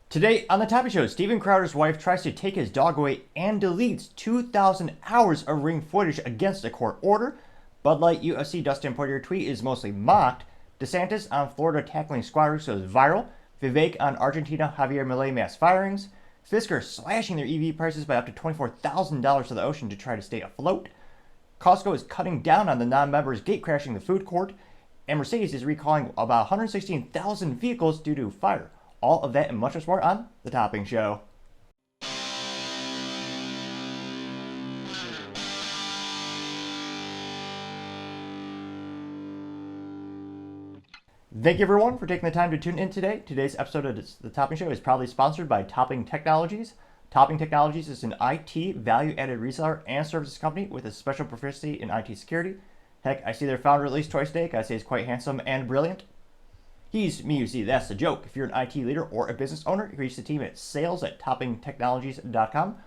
Today on the Topic Show, Steven Crowder's wife tries to take his dog away and deletes 2,000 hours of ring footage against a court order. BudLight UFC Dustin Poirier tweet is mostly mocked. DeSantis on Florida tackling squatters goes viral. Vivek on Argentina Javier Milei mass firings. Fisker slashing their EV prices by up to $24,000 to the ocean to try to stay afloat. Costco is cutting down on the non-members gatecrashing the food court. And Mercedes is recalling about 116,000 vehicles due to fire. All of that and much more on The Topping Show. Thank you everyone for taking the time to tune in today. Today's episode of The Topping Show is proudly sponsored by Topping Technologies. Topping Technologies is an IT value-added reseller and services company with a special proficiency in IT security. Heck, I see their founder at least twice a day. I say he's quite handsome and brilliant. He's me, you see, that's the joke. If you're an IT leader or a business owner, reach the team at sales@toppingtechnologies.com.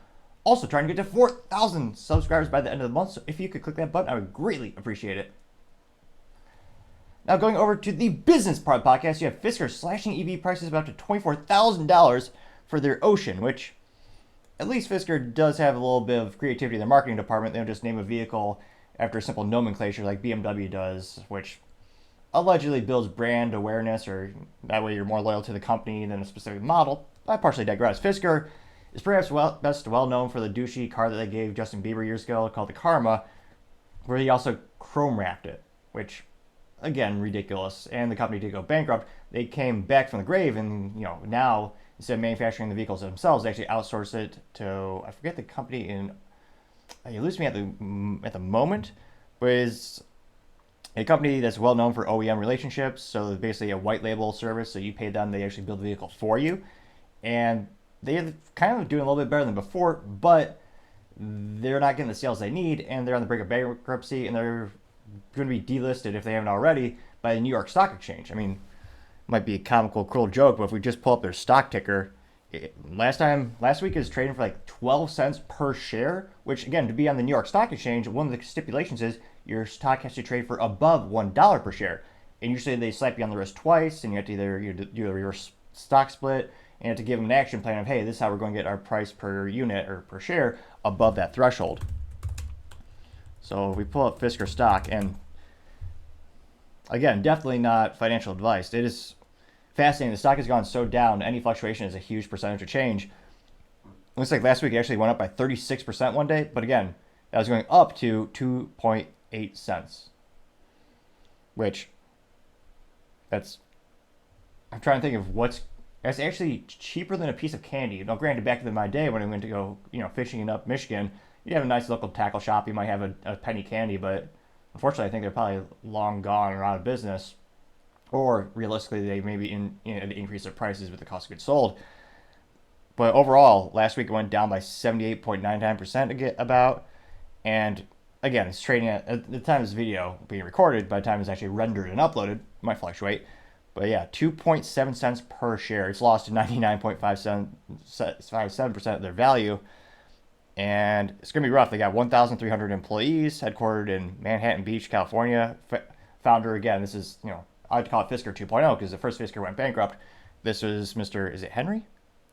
Also trying to get to 4,000 subscribers by the end of the month, so if you could click that button, I would greatly appreciate it. Now going over to the business part of the podcast, you have Fisker slashing EV prices by up to $24,000 for their Ocean, which at least Fisker does have a little bit of creativity in their marketing department. They don't just name a vehicle after a simple nomenclature like BMW does, which allegedly builds brand awareness, or that way you're more loyal to the company than a specific model. I partially digress. Fisker is perhaps best well known for the douchey car that they gave Justin Bieber years ago called the Karma, where he also chrome wrapped it, which, again, ridiculous. And the company did go bankrupt. They came back from the grave, and now instead of manufacturing the vehicles themselves, they actually outsource it to, I forget the company in. You lose me at the moment, but is a company that's well known for OEM relationships. So basically a white label service. So you pay them, they actually build the vehicle for you. And they're kind of doing a little bit better than before, but they're not getting the sales they need, and they're on the brink of bankruptcy, and they're going to be delisted, if they haven't already, by the New York Stock Exchange. I mean, it might be a comical, cruel joke, but if we just pull up their stock ticker, last week is trading for like 12 cents per share, which again, to be on the New York Stock Exchange, one of the stipulations is your stock has to trade for above $1 per share. And usually they slap you on the wrist twice, and you have to either do a reverse stock split, and you have to give them an action plan of, hey, this is how we're going to get our price per unit or per share above that threshold. So we pull up Fisker stock, and again, definitely not financial advice. It is fascinating. The stock has gone so down. Any fluctuation is a huge percentage of change. Looks like last week it actually went up by 36% one day, but again, that was going up to 2.8 cents, which I'm trying to think of that's actually cheaper than a piece of candy. Now, granted, back in my day when I went to go, fishing in up Michigan, you have a nice local tackle shop, you might have a penny candy, but unfortunately, I think they're probably long gone or out of business. Or realistically, they maybe increase their prices with the cost of goods sold. But overall, last week it went down by 78.99% about. And again, it's trading at the time of this video being recorded, by the time it's actually rendered and uploaded, it might fluctuate. But yeah, 2.7 cents per share. It's lost to 99.57% of their value. And it's going to be rough. They got 1,300 employees, headquartered in Manhattan Beach, California. Founder, again, this is, I like to call it Fisker 2.0 because the first Fisker went bankrupt. This was is it Henry?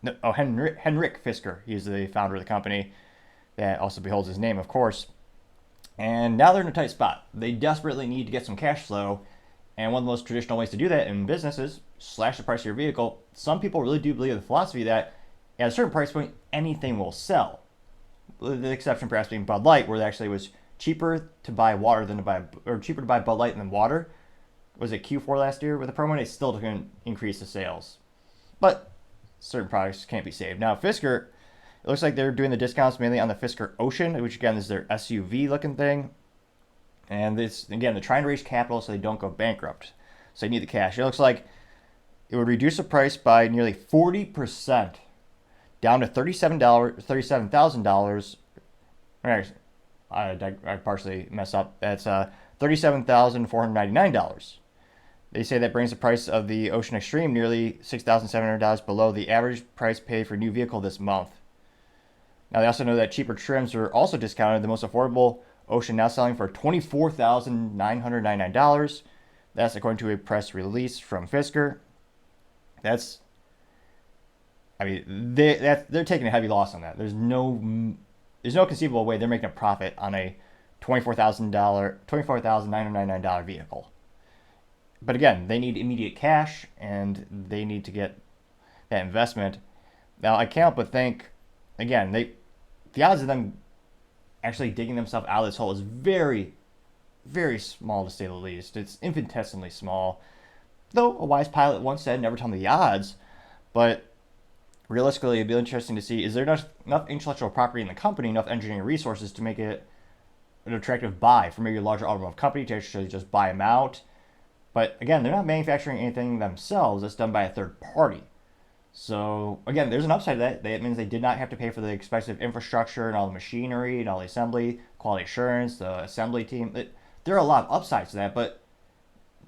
No, Henrik Fisker. He's the founder of the company. That also beholds his name, of course. And now they're in a tight spot. They desperately need to get some cash flow. And one of the most traditional ways to do that in business is slash the price of your vehicle. Some people really do believe the philosophy that at a certain price point, anything will sell. The exception perhaps being Bud Light, where it actually was cheaper to buy water cheaper to buy Bud Light than water. Was it Q4 last year? With the promo, it still didn't increase the sales. But certain products can't be saved. Now, Fisker, it looks like they're doing the discounts mainly on the Fisker Ocean, which again is their SUV looking thing. And this, again, they're trying to raise capital so they don't go bankrupt. So they need the cash. It looks like it would reduce the price by nearly 40%, down to $37,000. I partially messed up. That's $37,499. They say that brings the price of the Ocean Extreme nearly $6,700 below the average price paid for a new vehicle this month. Now, they also know that cheaper trims are also discounted. The most affordable Ocean now selling for $24,999. That's according to a press release from Fisker. That's I mean, they're taking a heavy loss on that. There's no conceivable way they're making a profit on a $24,999 vehicle. But again, they need immediate cash and they need to get that investment. Now, I can't help but think, again, the odds of them actually digging themselves out of this hole is very, very small, to say the least. It's infinitesimally small. Though a wise pilot once said, never tell me the odds. But realistically, it'd be interesting to see, is there enough intellectual property in the company, enough engineering resources to make it an attractive buy for maybe a larger automotive company to actually just buy them out. But again, they're not manufacturing anything themselves. It's done by a third party. So again, there's an upside to that. That means they did not have to pay for the expensive infrastructure and all the machinery and all the assembly, quality assurance, the assembly team. There are a lot of upsides to that, but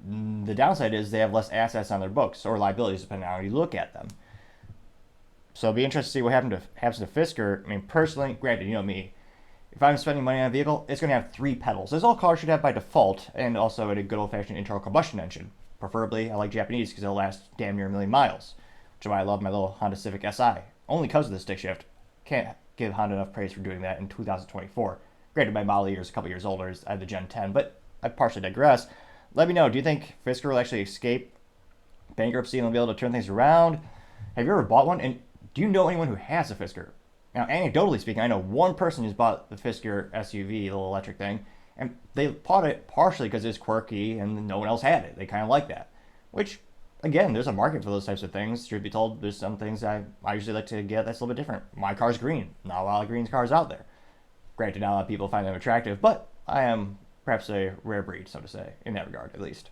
the downside is they have less assets on their books or liabilities, depending on how you look at them. So it'll be interesting to see what happens to Fisker. I mean, personally, granted, you know me, if I'm spending money on a vehicle, it's going to have 3 pedals, as all cars should have by default, and also a good old-fashioned internal combustion engine. Preferably, I like Japanese because they'll last damn near a million miles, which is why I love my little Honda Civic Si. Only because of the stick shift. Can't give Honda enough praise for doing that in 2024. Granted, my model year is a couple years older. I have the Gen 10, but I partially digress. Let me know, do you think Fisker will actually escape bankruptcy and they'll be able to turn things around? Have you ever bought one? And do you know anyone who has a Fisker? Now, anecdotally speaking, I know one person who's bought the Fisker SUV, the little electric thing, and they bought it partially because it's quirky and no one else had it. They kind of like that. Which, again, there's a market for those types of things. Truth be told, there's some things I usually like to get that's a little bit different. My car's green. Not a lot of green cars out there. Granted, not a lot of people find them attractive, but I am perhaps a rare breed, so to say, in that regard, at least.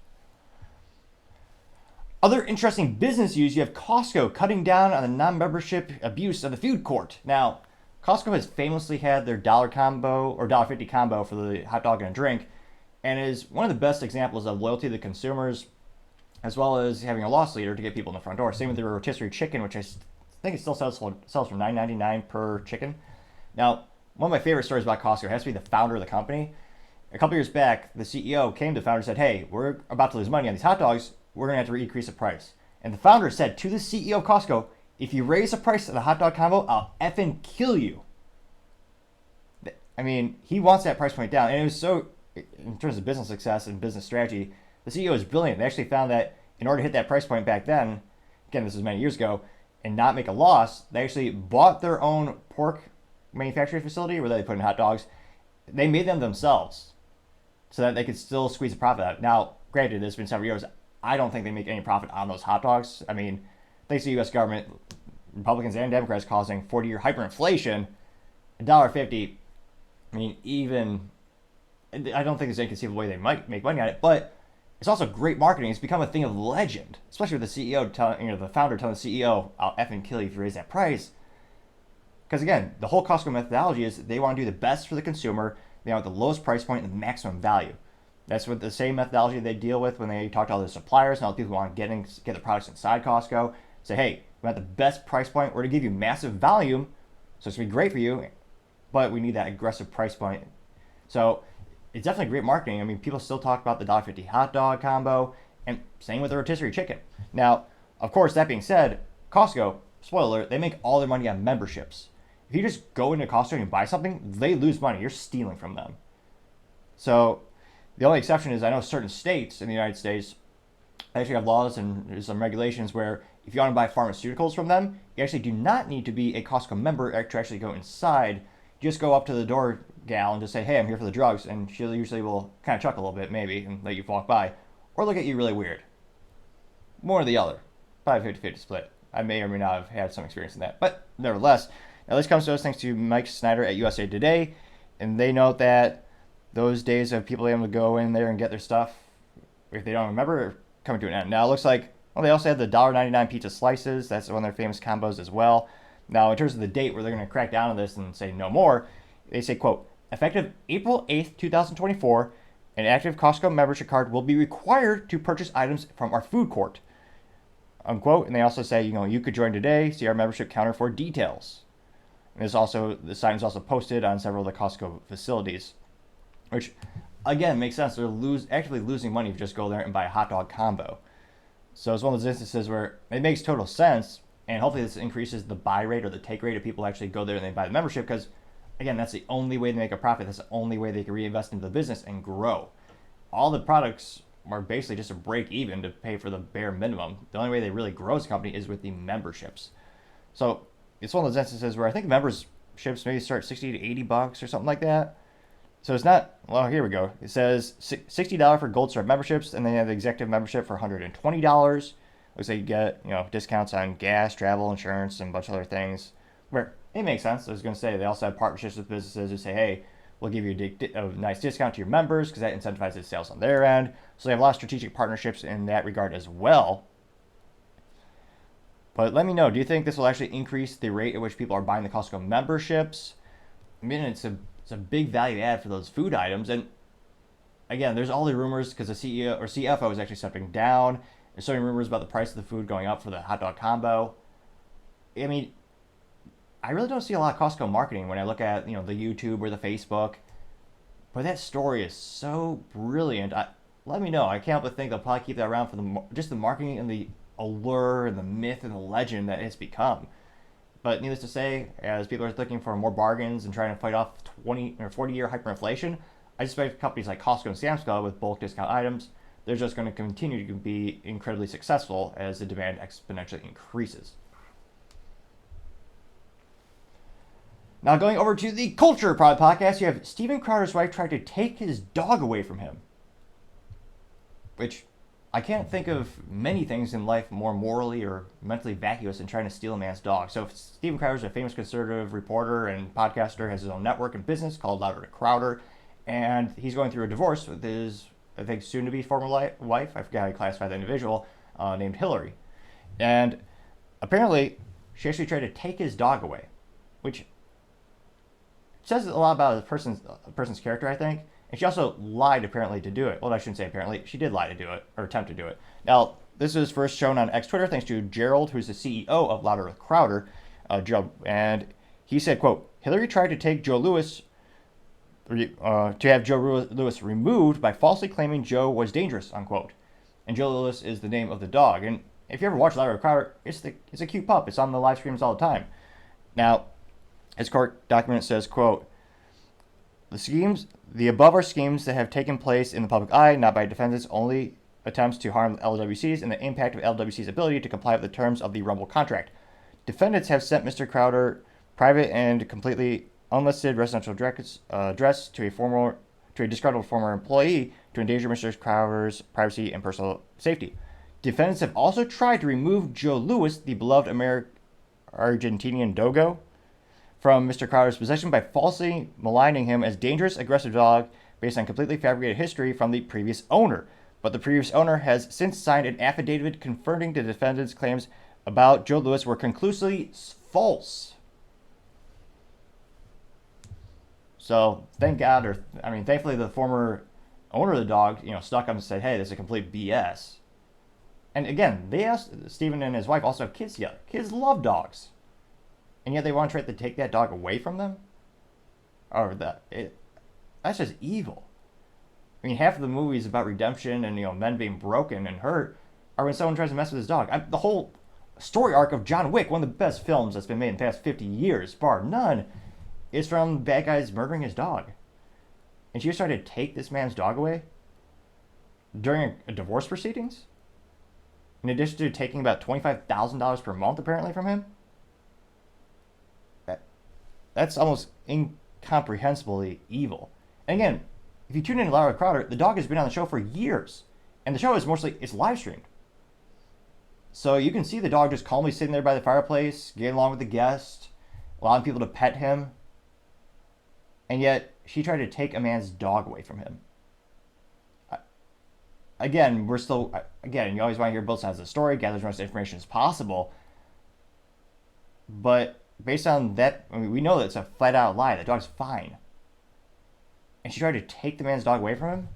Other interesting business news, you have Costco cutting down on the non-membership abuse of the food court. Now, Costco has famously had their $1 combo or $1.50 combo for the hot dog and a drink, and is one of the best examples of loyalty to the consumers, as well as having a loss leader to get people in the front door. Same with the rotisserie chicken, which I think it still sells for $9.99 per chicken. Now, one of my favorite stories about Costco has to be the founder of the company. A couple years back, the CEO came to the founder and said, hey, we're about to lose money on these hot dogs. We're going to have to increase the price. And the founder said to the CEO of Costco, if you raise the price of the hot dog combo, I'll effing kill you. I mean, he wants that price point down. And it was so, in terms of business success and business strategy, the CEO is brilliant. They actually found that in order to hit that price point back then, again, this was many years ago, and not make a loss, they actually bought their own pork manufacturing facility where they put in hot dogs. They made them themselves so that they could still squeeze a profit out. Now, granted, it's been several years. I don't think they make any profit on those hot dogs. I mean, thanks to the U.S. government, Republicans and Democrats causing 40-year hyperinflation, $1.50, I mean, I don't think there's any conceivable way they might make money on it, but it's also great marketing. It's become a thing of legend, especially with the CEO the founder telling the CEO, I'll effing kill you if you raise that price. Because again, the whole Costco methodology is they want to do the best for the consumer. They want the lowest price point and the maximum value. That's what the same methodology they deal with when they talk to all the suppliers and all the people who want to get the products inside Costco. Say, hey, we want the best price point. We're going to give you massive volume, so it's going to be great for you, but we need that aggressive price point. So it's definitely great marketing. I mean, people still talk about the $1.50 hot dog combo, and same with the rotisserie chicken. Now, of course, that being said, Costco, spoiler alert, they make all their money on memberships. If you just go into Costco and buy something, they lose money. You're stealing from them. So the only exception is I know certain states in the United States actually have laws and some regulations where if you want to buy pharmaceuticals from them, you actually do not need to be a Costco member to actually go inside. You just go up to the door gal and just say, hey, I'm here for the drugs, and she usually will kind of chuckle a little bit maybe and let you walk by, or look at you really weird. One or the other. Probably 50-50 split. I may or may not have had some experience in that, but nevertheless. Now this comes to us thanks to Mike Snyder at USA Today, and they note that those days of people able to go in there and get their stuff, if they don't remember, are coming to an end. Now it looks like, well, they also have the $1.99 pizza slices. That's one of their famous combos as well. Now in terms of the date where they're going to crack down on this and say no more, they say, quote, effective April 8th, 2024, an active Costco membership card will be required to purchase items from our food court, unquote. And they also say, you could join today, see our membership counter for details. And the sign is also posted on several of the Costco facilities, which again makes sense. They're actively losing money if you just go there and buy a hot dog combo. So it's one of those instances where it makes total sense. And hopefully this increases the buy rate or the take rate of people who actually go there and they buy the membership, because, again, that's the only way they make a profit. That's the only way they can reinvest into the business and grow. All the products are basically just a break even to pay for the bare minimum. The only way they really grow as a company is with the memberships. So it's one of those instances where I think memberships maybe start $60 to $80 or something like that. So it's not, well, here we go. It says $60 for Gold Star memberships, and then you have the executive membership for $120. Looks like you get, discounts on gas, travel, insurance, and a bunch of other things. Where it makes sense. I was going to say they also have partnerships with businesses who say, hey, we'll give you a nice discount to your members because that incentivizes sales on their end. So they have a lot of strategic partnerships in that regard as well. But let me know, do you think this will actually increase the rate at which people are buying the Costco memberships? I mean, it's a big value add for those food items. And again, there's all the rumors because the CEO or CFO is actually stepping down. There's so many rumors about the price of the food going up for the hot dog combo. I mean, I really don't see a lot of Costco marketing when I look at, the YouTube or the Facebook. But that story is so brilliant. Let me know. I can't help but think they'll probably keep that around for just the marketing and the allure and the myth and the legend that it's become. But needless to say, as people are looking for more bargains and trying to fight off 20 or 40-year hyperinflation, I expect companies like Costco and Sam's Club with bulk discount items, they're just going to continue to be incredibly successful as the demand exponentially increases. Now going over to the Culture Product Podcast, you have Steven Crowder's wife tried to take his dog away from him. Which, I can't think of many things in life more morally or mentally vacuous than trying to steal a man's dog. So Steven Crowder's a famous conservative reporter and podcaster, has his own network and business called Louder to Crowder, and he's going through a divorce with his, I think, soon-to-be former wife, I forget how he classified the individual, named Hilary. And apparently, she actually tried to take his dog away, which says a lot about a person's character, I think. And she also lied, apparently, to do it. Well, I shouldn't say apparently. She did lie to do it, or attempt to do it. Now, this was first shown on X Twitter thanks to Gerald, who's the CEO of Louder with Crowder, Gerald. And he said, quote, Hillary tried to take Joe Lewis, to have Joe Lewis removed by falsely claiming Joe was dangerous, unquote. And Joe Lewis is the name of the dog. And if you ever watch Louder with Crowder, it's a cute pup. It's on the live streams all the time. Now, his court document says, quote, the above are schemes that have taken place in the public eye, not by defendants, only attempts to harm LWCs and the impact of LWC's ability to comply with the terms of the Rumble contract. Defendants have sent Mr. Crowder private and completely unlisted residential address to a disgruntled former employee to endanger Mr. Crowder's privacy and personal safety. Defendants have also tried to remove Joe Lewis, the beloved Argentinian dogo, from Mr. Crowder's possession by falsely maligning him as dangerous, aggressive dog based on completely fabricated history from the previous owner. But the previous owner has since signed an affidavit confirming the defendant's claims about Joe Lewis were conclusively false. So thankfully the former owner of the dog, stuck up and said, hey, this is a complete BS. And again, they asked, Steven and his wife also have kids together. Kids love dogs. And yet they want to try to take that dog away from them? That's just evil. I mean, half of the movies about redemption and, men being broken and hurt are when someone tries to mess with his dog. The whole story arc of John Wick, one of the best films that's been made in the past 50 years, bar none, is from bad guys murdering his dog. And she just tried to take this man's dog away during a divorce proceedings? In addition to taking about $25,000 per month, apparently, from him? That's almost incomprehensibly evil. And again, if you tune in to Louder Crowder, the dog has been on the show for years. And the show is it's live streamed. So you can see the dog just calmly sitting there by the fireplace, getting along with the guest, allowing people to pet him. And yet, she tried to take a man's dog away from him. Again, you always want to hear both sides of the story, gather as much information as possible. But based on that, we know that it's a flat-out lie. The dog's fine. And she tried to take the man's dog away from him?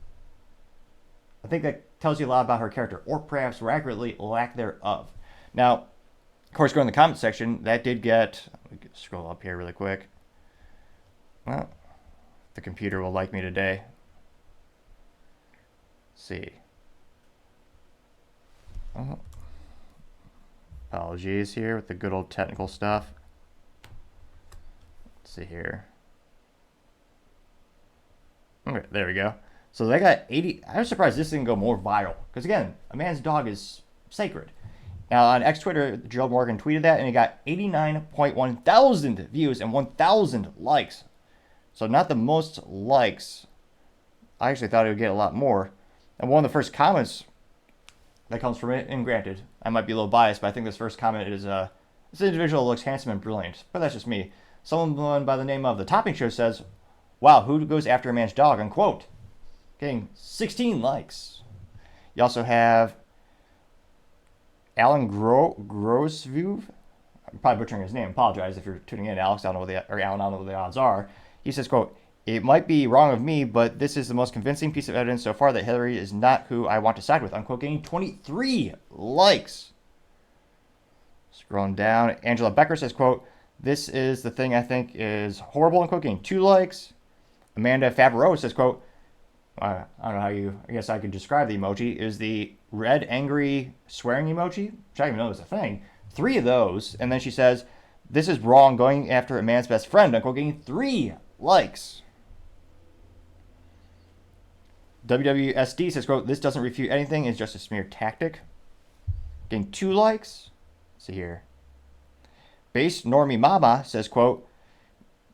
I think that tells you a lot about her character, or perhaps more accurately, lack thereof. Now, of course, going to the comment section, that did get... Let me scroll up here really quick. Well, the computer will like me today. Let's see. Apologies here with the good old technical stuff. Let's see here. Okay, there we go. So they got 80. I was surprised this didn't go more viral. Because again, a man's dog is sacred. Now on X Twitter, Joe Morgan tweeted that and it got 89.1 thousand views and 1,000 likes. So not the most likes. I actually thought it would get a lot more. And one of the first comments that comes from it, and granted, I might be a little biased, but I think this first comment is, this individual looks handsome and brilliant. But that's just me. Someone by the name of The Topping Show says, wow, who goes after a man's dog, unquote. Getting 16 likes. You also have Alan Grosvuve. I'm probably butchering his name. Apologize if you're tuning in, Alex. Alan, I don't know what the odds are. He says, quote, it might be wrong of me, but this is the most convincing piece of evidence so far that Hillary is not who I want to side with. Unquote, getting 23 likes. Scrolling down, Angela Becker says, quote, this is the thing I think is horrible. Unquote, getting 2 likes. Amanda Favreau says, quote, I don't know how I guess I could describe the emoji, is the red angry swearing emoji, which I didn't even know was a thing. 3 of those. And then she says, this is wrong, going after a man's best friend. Unquote, getting 3 likes. WWSD says, quote, this doesn't refute anything, it's just a smear tactic. Getting 2 likes. Let's see here. Base Normie Mama says, quote,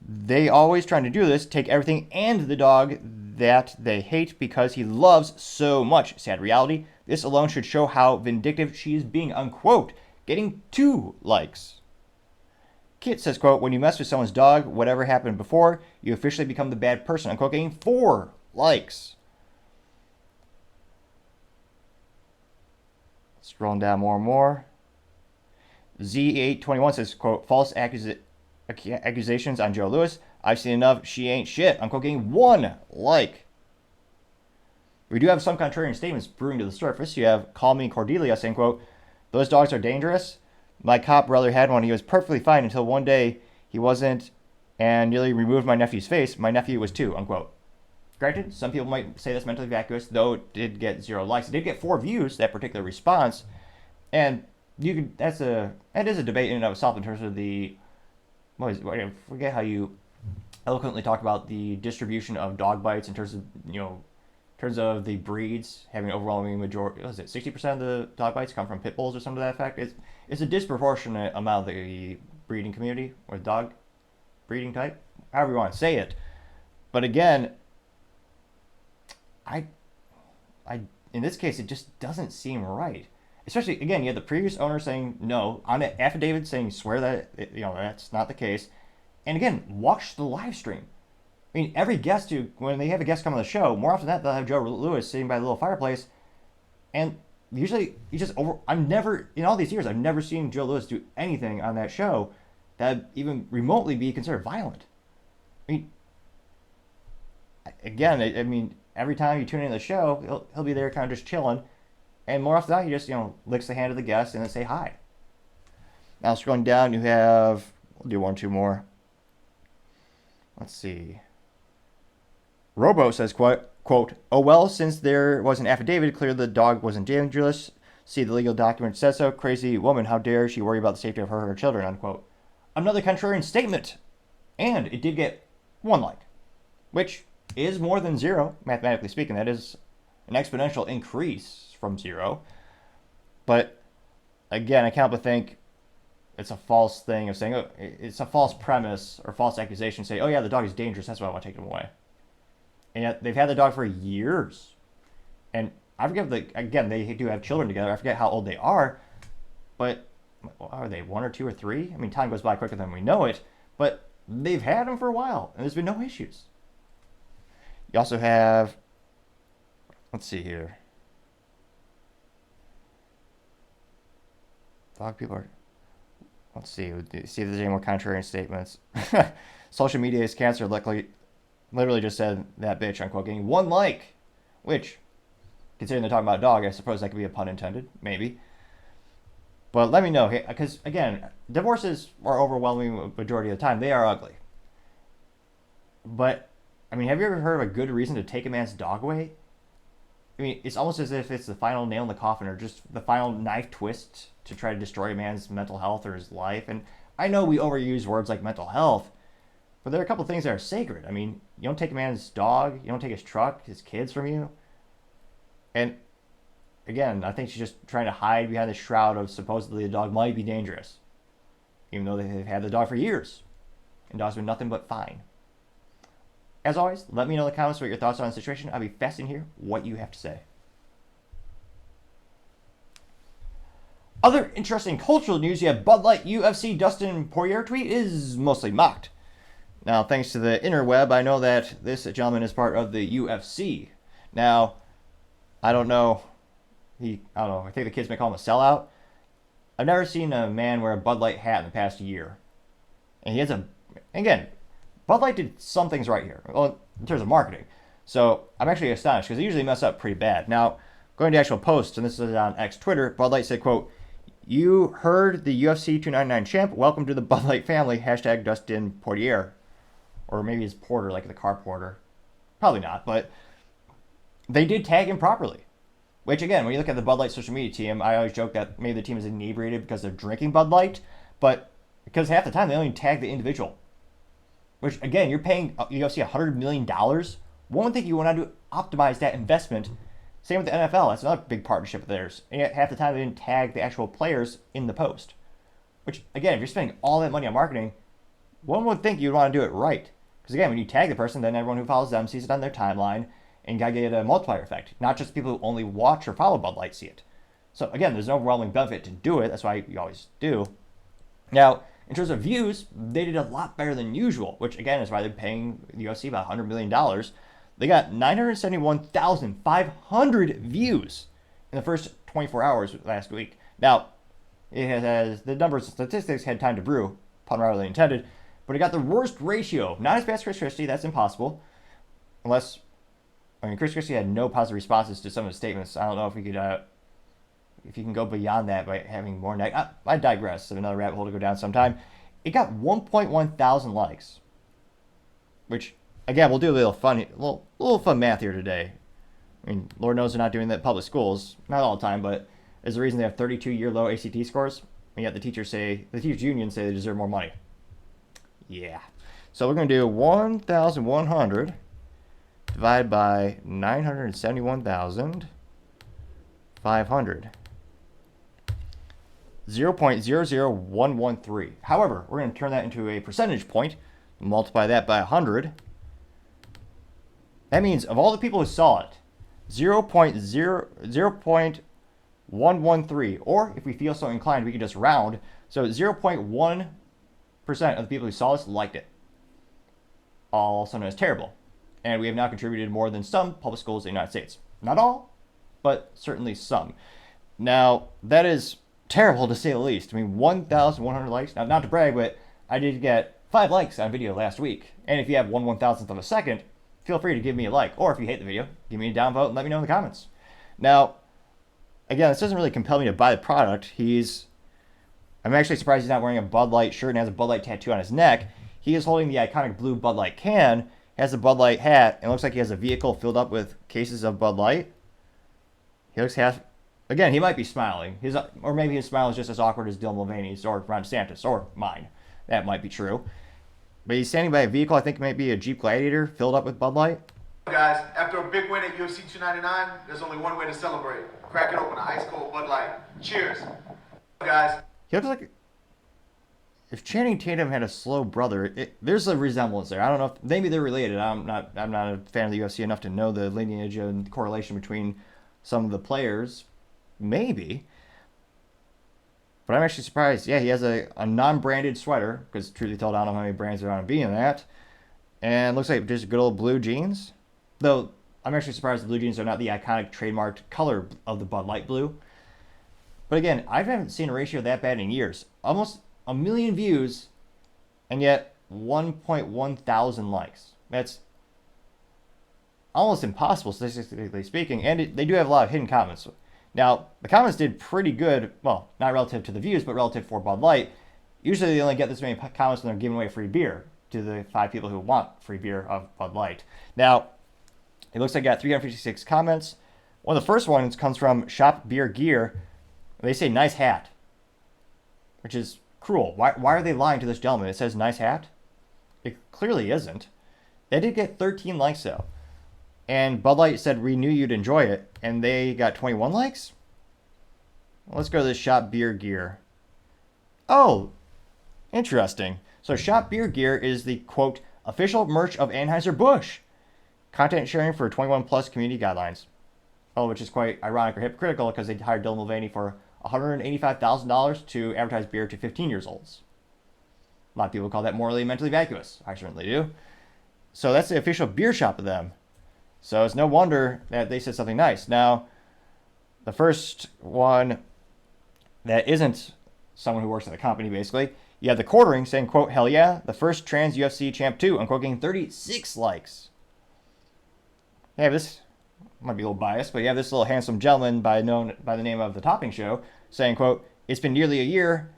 they always trying to do this, take everything and the dog that they hate because he loves so much. Sad reality. This alone should show how vindictive she is being, unquote. Getting 2 likes. Kit says, quote, when you mess with someone's dog, whatever happened before, you officially become the bad person, unquote. Getting 4 likes. Scrolling down more and more. Z821 says, quote, false accusations on Joe Louis. I've seen enough. She ain't shit. Unquote, getting 1 like. We do have some contrarian statements brewing to the surface. You have Call Me Cordelia saying, quote, those dogs are dangerous. My cop brother had one. He was perfectly fine until one day he wasn't and nearly removed my nephew's face. My nephew was 2, unquote. Granted, some people might say that's mentally vacuous, though it did get 0 likes. It did get 4 views, that particular response. And you can that is a debate in and of itself in terms of the I forget how you eloquently talk about the distribution of dog bites in terms of the breeds having an overwhelming majority. What is it, 60% of the dog bites come from pit bulls or something to that effect? It's a disproportionate amount of the breeding community or dog breeding type, however you want to say it. But again, I in this case it just doesn't seem right. Especially, again, you had the previous owner saying no, on an affidavit saying swear that that's not the case. And again, watch the live stream. I mean, every guest when they have a guest come on the show, more often than that, they'll have Joe Louis sitting by the little fireplace. And usually, in all these years, I've never seen Joe Louis do anything on that show that even remotely be considered violent. I mean, again, I mean, every time you tune into the show, he'll be there kind of just chilling. And more often than not, he just, licks the hand of the guest and then say hi. Now, scrolling down, you have, we'll do 1 or 2 more. Let's see. Robo says, quote, oh, well, since there was an affidavit, clear the dog wasn't dangerous. See, the legal document says so. Crazy woman, how dare she worry about the safety of her children, unquote. Another contrarian statement. And it did get 1 like, which is more than 0, mathematically speaking. That is an exponential increase from 0. But again, I can't but think it's a false thing of saying, oh, it's a false premise or false accusation. Say, oh yeah, the dog is dangerous, that's why I want to take him away. And yet they've had the dog for years. And I forget, they do have children together. I forget how old they are. But are they 1 or 2 or 3? I mean, time goes by quicker than we know it. But they've had him for a while, and there's been no issues. You also have, let's see here. Dog people are, let's see if there's any more contrarian statements. Social media is cancer, literally just said that bitch, unquote, getting 1 like, which, considering they're talking about a dog, I suppose that could be a pun intended, maybe. But let me know, because again, divorces are overwhelming majority of the time, they are ugly. But, I mean, have you ever heard of a good reason to take a man's dog away? I mean, it's almost as if it's the final nail in the coffin or just the final knife twist to try to destroy a man's mental health or his life. And I know we overuse words like mental health, but there are a couple of things that are sacred. I mean, you don't take a man's dog, you don't take his truck, his kids from you. And again, I think she's just trying to hide behind the shroud of supposedly the dog might be dangerous, even though they've had the dog for years. And dog's been nothing but fine. As always, let me know in the comments what your thoughts are on the situation. I'll be fascinated to hear what you have to say. Other interesting cultural news, you have BudLight UFC Dustin Poirier tweet is mostly mocked. Now, thanks to the interweb, I know that this gentleman is part of the UFC. Now, I don't know, I think the kids may call him a sellout. I've never seen a man wear a Bud Light hat in the past year. And he has again, Bud Light did some things right here, well, in terms of marketing. So I'm actually astonished because they usually mess up pretty bad. Now, going to the actual post, and this is on X Twitter, Bud Light said, quote, "You heard the UFC 299 champ. Welcome to the Bud Light family. Hashtag Dustin Poirier." Or maybe it's Porter, like the car porter. Probably not, but they did tag him properly. Which, again, when you look at the Bud Light social media team, I always joke that maybe the team is inebriated because they're drinking Bud Light, but because half the time they only tag the individual. Which, again, you're paying UFC $100 million. One would think you want to optimize that investment. Same with the NFL. That's another big partnership of theirs. And yet half the time they didn't tag the actual players in the post. Which, again, if you're spending all that money on marketing, one would think you'd want to do it right. Because, again, when you tag the person, then everyone who follows them sees it on their timeline. And you got to get a multiplier effect. Not just people who only watch or follow Bud Light see it. So, again, there's an overwhelming benefit to do it. That's why you always do. Now, in terms of views, they did a lot better than usual, which, again, is why they're paying the UFC about $100 million. They got 971,500 views in the first 24 hours last week. Now, it has the numbers and statistics had time to brew, pun rather than intended, but it got the worst ratio. Not as bad as Chris Christie, that's impossible. Unless, Chris Christie had no positive responses to some of his statements. I don't know if we could, if you can go beyond that by having more I digress. Another rabbit hole to go down sometime. It got 1.1 thousand likes, which, again, we'll do a little fun math here today. I mean, Lord knows they're not doing that in public schools, not all the time, but there's a reason they have 32-year low ACT scores, and yet the teachers unions say they deserve more money. Yeah. So we're going to do 1,100 divided by 971,500. 0.00113. However, we're going to turn that into a percentage point, multiply that by 100. That means of all the people who saw it, 0.113, or if we feel so inclined, we can just round. So 0.1% of the people who saw this liked it. Also known as terrible. And we have now contributed more than some public schools in the United States. Not all, but certainly some. Now, that is terrible to say the least. I mean, 1,100 likes. Now, not to brag, but I did get 5 likes on a video last week. And if you have 1/1000th of a second, feel free to give me a like. Or if you hate the video, give me a downvote and let me know in the comments. Now, again, this doesn't really compel me to buy the product. I'm actually surprised he's not wearing a Bud Light shirt and has a Bud Light tattoo on his neck. He is holding the iconic blue Bud Light can, has a Bud Light hat, and looks like he has a vehicle filled up with cases of Bud Light. He looks again, he might be smiling. Or maybe his smile is just as awkward as Dylan Mulvaney's or Ron DeSantis or mine. That might be true. But he's standing by a vehicle, I think it might be a Jeep Gladiator, filled up with Bud Light. Guys, after a big win at UFC 299, there's only one way to celebrate. Crack it open, a ice cold Bud Light. Cheers. Guys. He looks like if Channing Tatum had a slow brother. There's a resemblance there. I don't know if maybe they're related. I'm not a fan of the UFC enough to know the lineage and correlation between some of the players. Maybe. But I'm actually surprised. Yeah, he has a non-branded sweater, because truly told, I don't know how many brands there are on being that. And looks like just good old blue jeans. Though, I'm actually surprised the blue jeans are not the iconic trademarked color of the Bud Light blue. But again, I haven't seen a ratio that bad in years. Almost 1 million views, and yet 1.1 thousand likes. That's almost impossible, statistically speaking. And they do have a lot of hidden comments. Now, the comments did pretty good. Well, not relative to the views, but relative for Bud Light. Usually they only get this many comments when they're giving away free beer to the 5 people who want free beer of Bud Light. Now, it looks like I got 356 comments. One of the first ones comes from Shop Beer Gear. They say nice hat, which is cruel. Why are they lying to this gentleman? It says nice hat. It clearly isn't. They did get 13 likes though. And Bud Light said we knew you'd enjoy it, and they got 21 likes? Let's go to this Shop Beer Gear. Oh, interesting. So Shop Beer Gear is the, quote, official merch of Anheuser-Busch. Content sharing for 21 plus community guidelines. Oh, which is quite ironic or hypocritical because they hired Dylan Mulvaney for $185,000 to advertise beer to 15 years olds. A lot of people call that morally and mentally vacuous. I certainly do. So that's the official beer shop of them. So it's no wonder that they said something nice. Now, the first one that isn't someone who works at the company, basically, you have the Quartering saying, quote, hell yeah, the first trans UFC champ too, unquote, getting 36 likes. Yeah, this might be a little biased, but you have this little handsome gentleman known by the name of The Topping Show saying, quote, it's been nearly a year.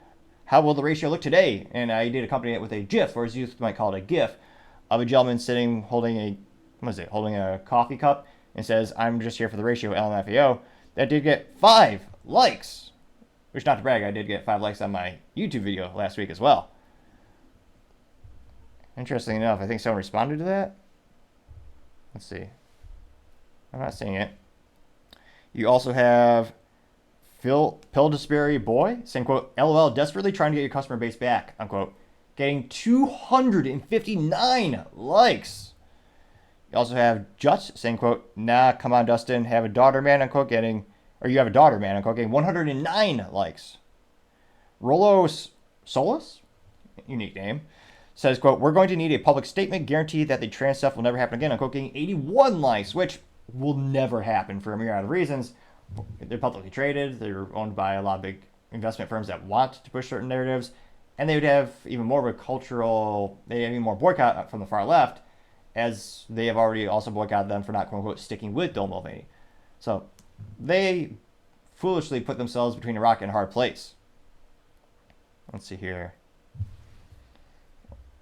How will the ratio look today? And I did accompany it with a GIF, or as youth might call it, a GIF, of a gentleman sitting holding a coffee cup and says, I'm just here for the ratio, LMFAO. That did get 5 likes. Which, not to brag, I did get 5 likes on my YouTube video last week as well. Interesting enough, I think someone responded to that. Let's see. I'm not seeing it. You also have Phil Pildesbury Boy saying, quote, LOL, desperately trying to get your customer base back, unquote. Getting 259 likes. You also have Juts saying, quote, nah, come on, Dustin, have a daughter, man, unquote, you have a daughter, man, unquote, getting 109 likes. Rolos Solus, unique name, says, quote, we're going to need a public statement guarantee that the trans stuff will never happen again, unquote, getting 81 likes, which will never happen for a myriad of reasons. They're publicly traded. They're owned by a lot of big investment firms that want to push certain narratives. And they would have even more of they have even more boycott from the far left, as they have already also boycotted them for not, quote unquote, sticking with Dylan Mulvaney. So they foolishly put themselves between a rock and a hard place. Let's see here.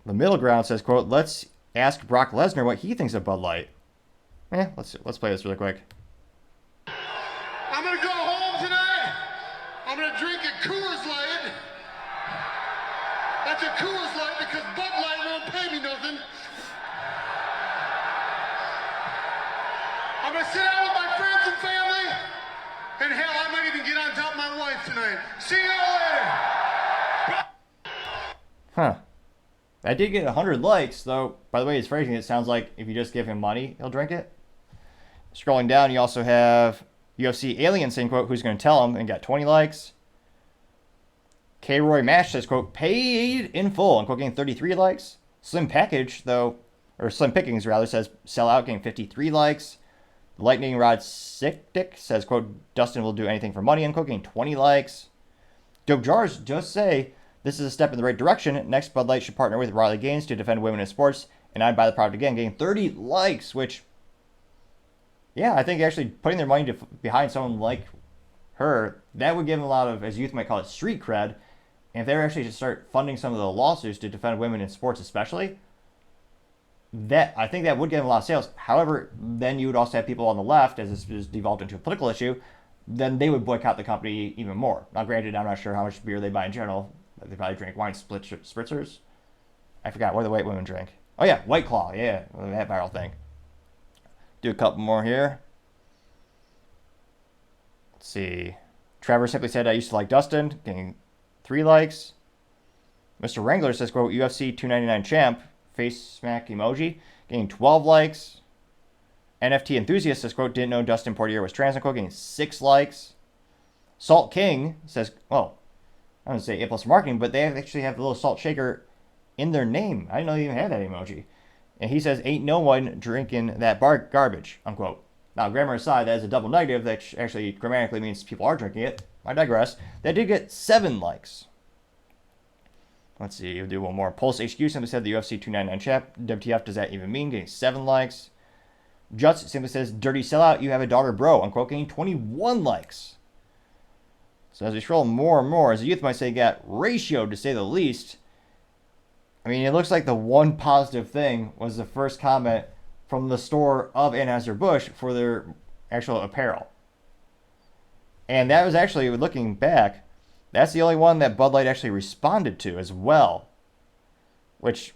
The middle ground says, quote, let's ask Brock Lesnar what he thinks of Bud Light. Let's play this really quick. I'm gonna go home tonight. I'm gonna drink a Coors Light. That's a Coors Light because Bud Light won't pay me nothing. I'm gonna sit down with my friends and family, and hell, I might even get on top of my wife tonight. See you all later. Huh. I did get 100 likes, though. By the way, his phrasing, it sounds like if you just give him money, he'll drink it. Scrolling down, you also have UFC Alien saying, quote, who's going to tell him, and got 20 likes. K-Roy Mash says, quote, paid in full, unquote, getting 33 likes. Slim Pickings, says, sell out, getting 53 likes. Lightning Rod Sickdick says, quote, Dustin will do anything for money, unquote, getting 20 likes. Dope Jars just say, this is a step in the right direction. Next, Bud Light should partner with Riley Gaines to defend women in sports, and I'd buy the product again, getting 30 likes, which, yeah, I think actually putting their money behind someone like her, that would give them a lot of, as youth might call it, street cred. And if they were actually to start funding some of the lawsuits to defend women in sports especially, I think that would get them a lot of sales. However, then you would also have people on the left, as this is devolved into a political issue, then they would boycott the company even more. Now, granted, I'm not sure how much beer they buy in general. They probably drink wine spritzers. I forgot, what do the white women drink? Oh yeah, White Claw, yeah, that viral thing. Do a couple more here. Let's see. Trevor simply said, I used to like Dustin, getting 3 likes. Mr. Wrangler says, quote, UFC 299 champ, face smack emoji, getting 12 likes. NFT enthusiast says, quote, didn't know Dustin Poirier was trans, unquote, getting 6 likes. Salt King says, well, I don't say A+ for marketing, but they actually have the little salt shaker in their name. I didn't know they even had that emoji. And he says, ain't no one drinking that garbage, unquote. Now, grammar aside, that is a double negative that actually grammatically means people are drinking it. I digress. That did get 7 likes. Let's see, we'll do one more. Pulse HQ simply said the UFC 299 champ. WTF does that even mean? Getting 7 likes. Juts simply says, dirty sellout, you have a daughter, bro, unquote, getting 21 likes. So as we scroll more and more, as the youth might say, got ratioed to say the least. I mean, it looks like the one positive thing was the first comment from the store of Anheuser-Busch for their actual apparel. And that was actually, looking back, that's the only one that Bud Light actually responded to as well. Which,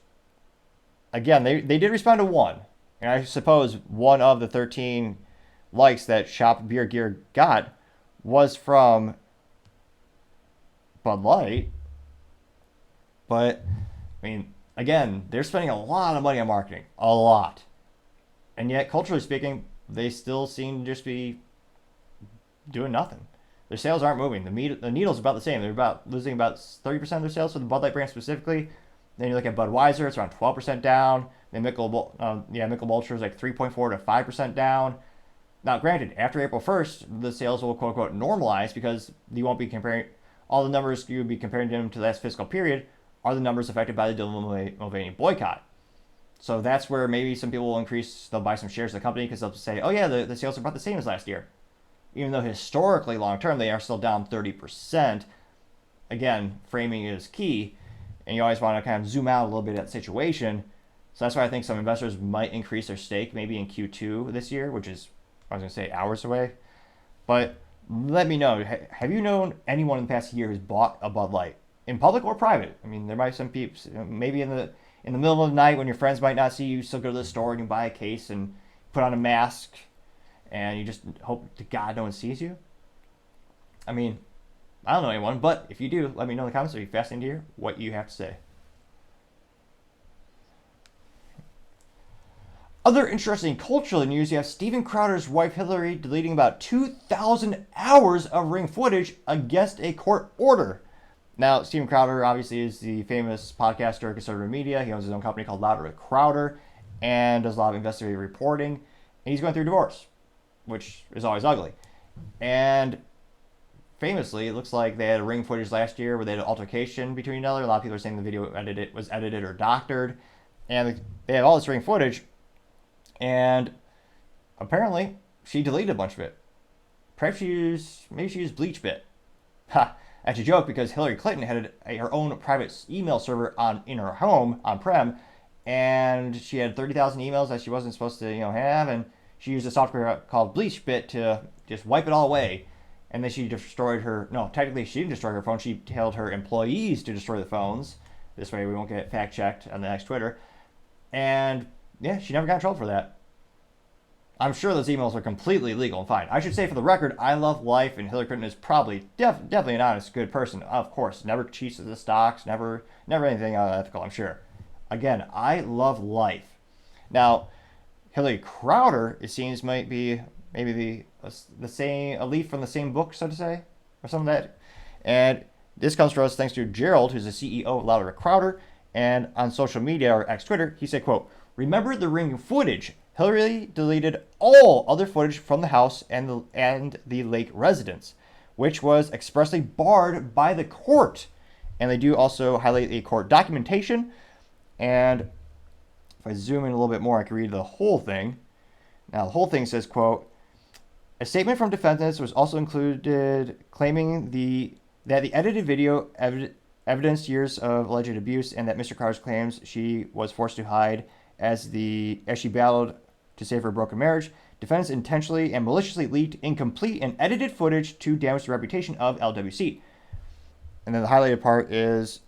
again, they did respond to one. And I suppose one of the 13 likes that Shop Beer Gear got was from Bud Light. But, I mean, again, they're spending a lot of money on marketing. A lot. And yet, culturally speaking, they still seem to just be doing nothing. Their sales aren't moving. The needle's about the same. They're about losing about 30% of their sales for the Bud Light brand specifically. Then you look at Budweiser, it's around 12% down. Then Michelob Ultra is like 3.4 to 5% down. Now, granted, after April 1st, the sales will quote unquote normalize because you won't be comparing all the numbers you would be comparing them to the last fiscal period are the numbers affected by the Dylan Mulvaney boycott. So that's where maybe some people will they'll buy some shares of the company because they'll say, oh yeah, the sales are about the same as last year. Even though historically, long term, they are still down 30%. Again, framing is key, and you always want to kind of zoom out a little bit at that situation. So that's why I think some investors might increase their stake maybe in Q2 this year, which is, I was going to say, hours away. But let me know, have you known anyone in the past year who's bought a Bud Light? In public or private? I mean, there might be some peeps, maybe in the middle of the night when your friends might not see you, still go to the store and you buy a case and put on a mask and you just hope to God no one sees you. I mean, I don't know anyone, but if you do, let me know in the comments. It'd be fascinating to hear what you have to say. Other interesting cultural news, you have Steven Crowder's wife Hilary deleting about 2,000 hours of ring footage against a court order. Now, Steven Crowder obviously is the famous podcaster at conservative media. He owns his own company called Louder with Crowder and does a lot of investigative reporting. And he's going through divorce, which is always ugly. And famously, it looks like they had ring footage last year where they had an altercation between each other. A lot of people are saying the video was edited or doctored. And they have all this ring footage. And apparently, she deleted a bunch of it. Perhaps she used bleach bit. Ha! That's a joke because Hillary Clinton had her own private email server in her home on-prem, and she had 30,000 emails that she wasn't supposed to have, and she used a software called BleachBit to just wipe it all away. And then she destroyed technically she didn't destroy her phone. She told her employees to destroy the phones. This way we won't get fact-checked on the next Twitter. And yeah, she never got in trouble for that. I'm sure those emails are completely legal and fine. I should say for the record, I love life, and Hillary Clinton is probably definitely an honest, good person. Of course, never cheats at the stocks, never anything unethical, I'm sure. Again, I love life. Now, Hillary Crowder, it seems, might be maybe the same, a leaf from the same book, so to say, or something like that. And this comes for us thanks to Gerald, who's the CEO of Louder with Crowder, and on social media, or ex-Twitter, he said, quote, "Remember the ring footage? Hillary deleted all other footage from the house and the Lake residence, which was expressly barred by the court." And they do also highlight a court documentation. And if I zoom in a little bit more, I can read the whole thing. Now, the whole thing says, quote, "A statement from defendants was also included claiming that the edited video evidenced years of alleged abuse and that Mr. Crowder's claims she was forced to hide as she battled to save her broken marriage. Defendants intentionally and maliciously leaked incomplete and edited footage to damage the reputation of LWC." And then the highlighted part is,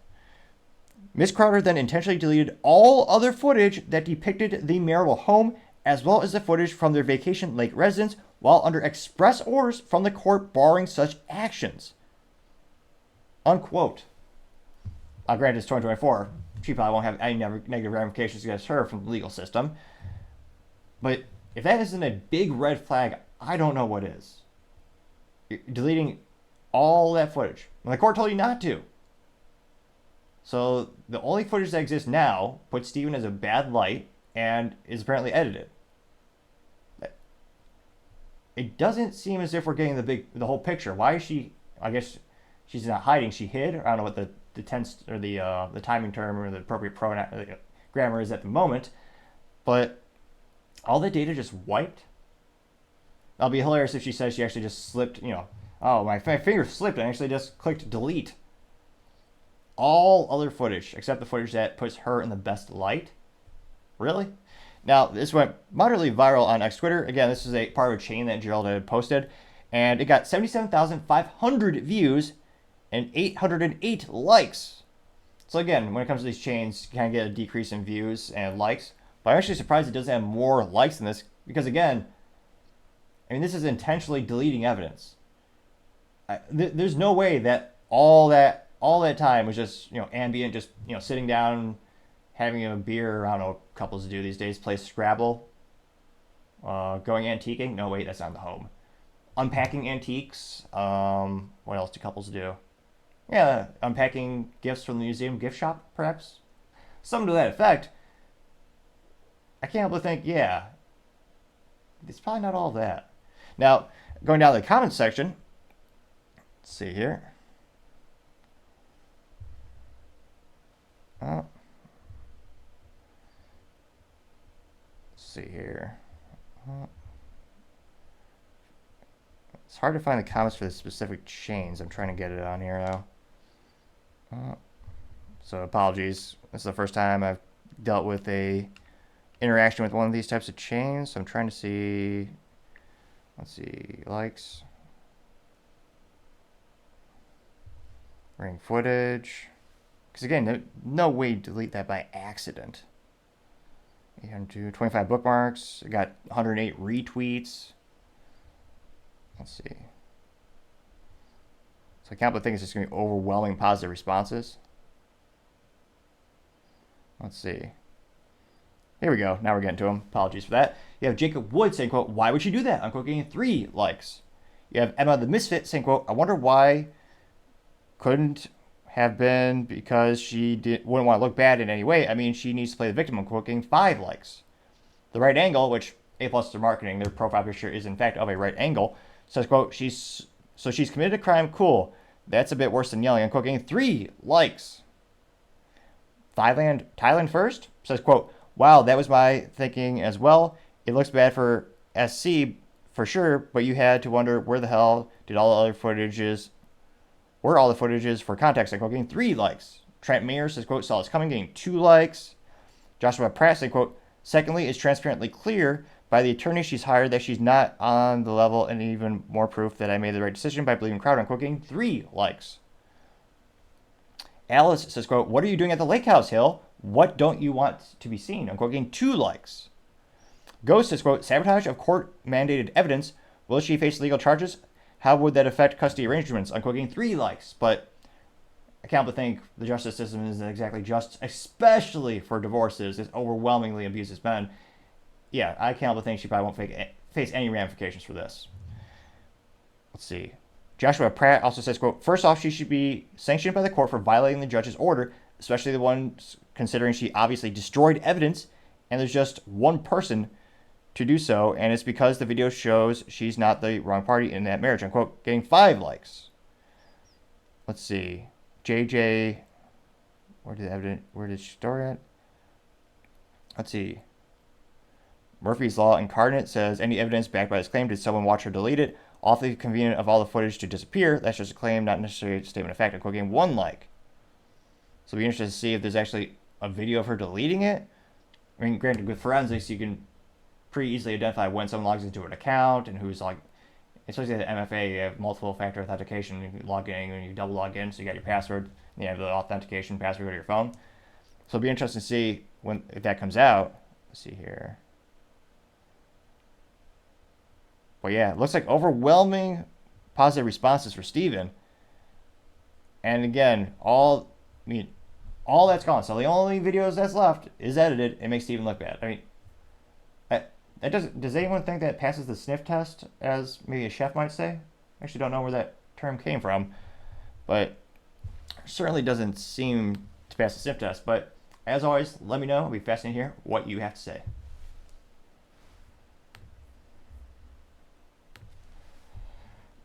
"Ms. Crowder then intentionally deleted all other footage that depicted the marital home, as well as the footage from their vacation lake residence, while under express orders from the court barring such actions." Unquote. Granted, it's 2024. She probably won't have any negative ramifications against her from the legal system. But if that isn't a big red flag, I don't know what is. You're deleting all that footage when the court told you not to. So the only footage that exists now puts Steven as a bad light and is apparently edited. It doesn't seem as if we're getting the whole picture. Why is she? I guess she's not hiding. She hid. Or I don't know what the tense or the timing term or the appropriate pronoun grammar is at the moment, but all the data just wiped. That'll be hilarious if she says she actually just slipped. Oh, my finger slipped and I actually just clicked delete. All other footage except the footage that puts her in the best light. Really? Now, this went moderately viral on X Twitter. Again, this is a part of a chain that Gerald had posted. And it got 77,500 views and 808 likes. So again, when it comes to these chains, you kind of get a decrease in views and likes. But I'm actually surprised it doesn't have more likes than this. Because again, I mean, this is intentionally deleting evidence. There's no way that all that time was just, ambient, just, sitting down, having a beer. I don't know what couples do these days. Play Scrabble. Going antiquing. No, wait, that's not the home. Unpacking antiques. What else do couples do? Yeah, unpacking gifts from the museum gift shop, perhaps. Something to that effect. I can't help but think, yeah, it's probably not all that. Now, going down to the comments section. Let's see here. Let's see here. It's hard to find the comments for the specific chains. I'm trying to get it on here now. So apologies. This is the first time I've dealt with a interaction with one of these types of chains. So I'm trying to see. Let's see, likes, ring footage. Because again, no way to delete that by accident. 825 bookmarks. I got 108 retweets. Let's see. So I can't but think it's just going to be overwhelming positive responses. Let's see. Here we go. Now we're getting to them. Apologies for that. You have Jacob Wood saying, quote, why would she do that? Unquote, getting 3 likes. You have Emma the Misfit saying, quote, I wonder why couldn't have been because she wouldn't want to look bad in any way. I mean, she needs to play the victim. Unquote, getting 5 likes. The Right Angle, which A+ their marketing, their profile picture is in fact of a right angle, says, quote, she's committed a crime. Cool. That's a bit worse than yelling. Unquote, getting 3 likes. Thailand First says, quote, wow, that was my thinking as well. It looks bad for SC for sure, but you had to wonder where the hell did all the other footages, where all the footages for context. Unquote, getting 3 likes. Trent Mayer says, quote, saw it's coming, getting 2 likes. Joshua Pratt says, quote, secondly, it's transparently clear by the attorney she's hired that she's not on the level, and even more proof that I made the right decision by believing Crowder. Unquote, getting 3 likes. Alice says, quote, what are you doing at the lake house, Hill? What don't you want to be seen? Unquote, getting 2 likes. Ghost says, quote, sabotage of court-mandated evidence. Will she face legal charges? How would that affect custody arrangements? Unquote, getting 3 likes. But I can't but think the justice system isn't exactly just, especially for divorces. It overwhelmingly abuses men. Yeah, I can't but think she probably won't face any ramifications for this. Let's see. Joshua Pratt also says, quote, first off, she should be sanctioned by the court for violating the judge's order, especially the ones considering she obviously destroyed evidence, and there's just one person to do so, and it's because the video shows she's not the wrong party in that marriage. Unquote, getting 5 likes. Let's see. JJ, where did she start at? Let's see. Murphy's Law Incarnate says, any evidence backed by this claim, did someone watch her delete it? Awfully convenient of all the footage to disappear. That's just a claim, not necessarily a statement of fact. Unquote, getting 1 like. So it'll be interesting to see if there's actually a video of her deleting it. I mean, granted, with forensics, you can pretty easily identify when someone logs into an account and who's like, especially at the MFA, you have multiple factor authentication. You can log in and you double log in, so you got your password, and you have the authentication password go to your phone. So it'll be interesting to see if that comes out. Let's see here. But yeah, it looks like overwhelming positive responses for Steven. And again, all that's gone. So the only videos that's left is edited. It makes Steven look bad. I mean, does anyone think that passes the sniff test, as maybe a chef might say? I actually don't know where that term came from, but certainly doesn't seem to pass the sniff test. But as always, let me know. It'll be fascinating to hear what you have to say.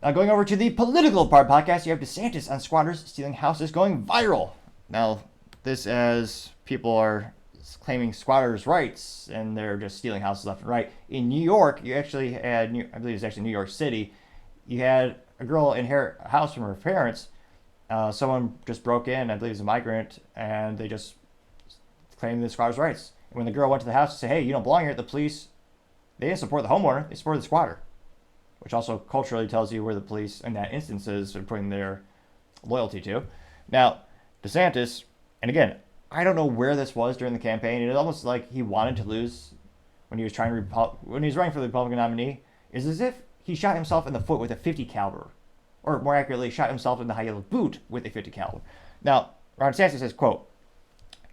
Now, going over to the political part podcast, you have DeSantis on squatters stealing houses going viral. Now, this as people are claiming squatters' rights, and they're just stealing houses left and right. In New York, you actually had, I believe it's actually New York City, you had a girl inherit a house from her parents. Someone just broke in, I believe it's a migrant, and they just claimed the squatters' rights. And when the girl went to the house to say, hey, you don't belong here, the police, they didn't support the homeowner, they supported the squatter. Which also culturally tells you where the police in that instances are putting their loyalty to. Now, DeSantis, and again, I don't know where this was during the campaign. It was almost like he wanted to lose when he was when he was running for the Republican nominee. It's as if he shot himself in the foot with a .50 caliber, or more accurately, shot himself in the high heel boot with a .50 caliber. Now, Ron DeSantis says, quote,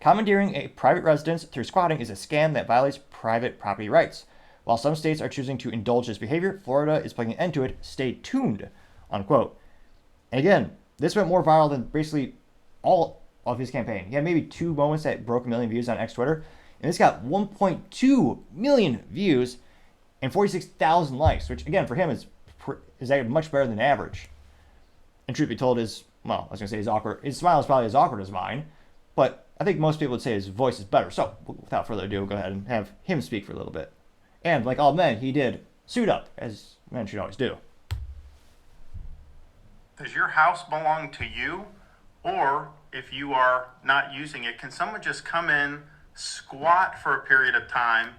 commandeering a private residence through squatting is a scam that violates private property rights. While some states are choosing to indulge this behavior, Florida is putting an end to it. Stay tuned, unquote. And again, this went more viral than basically all of his campaign. He had maybe 2 moments that broke 1 million views on X Twitter, and this got 1.2 million views and 46,000 likes, which again for him is actually much better than average. And truth be told, his smile is probably as awkward as mine, but I think most people would say his voice is better. So without further ado, we'll go ahead and have him speak for a little bit. And like all men, he did suit up, as men should always do. Does your house belong to you? Or if you are not using it, can someone just come in, squat for a period of time,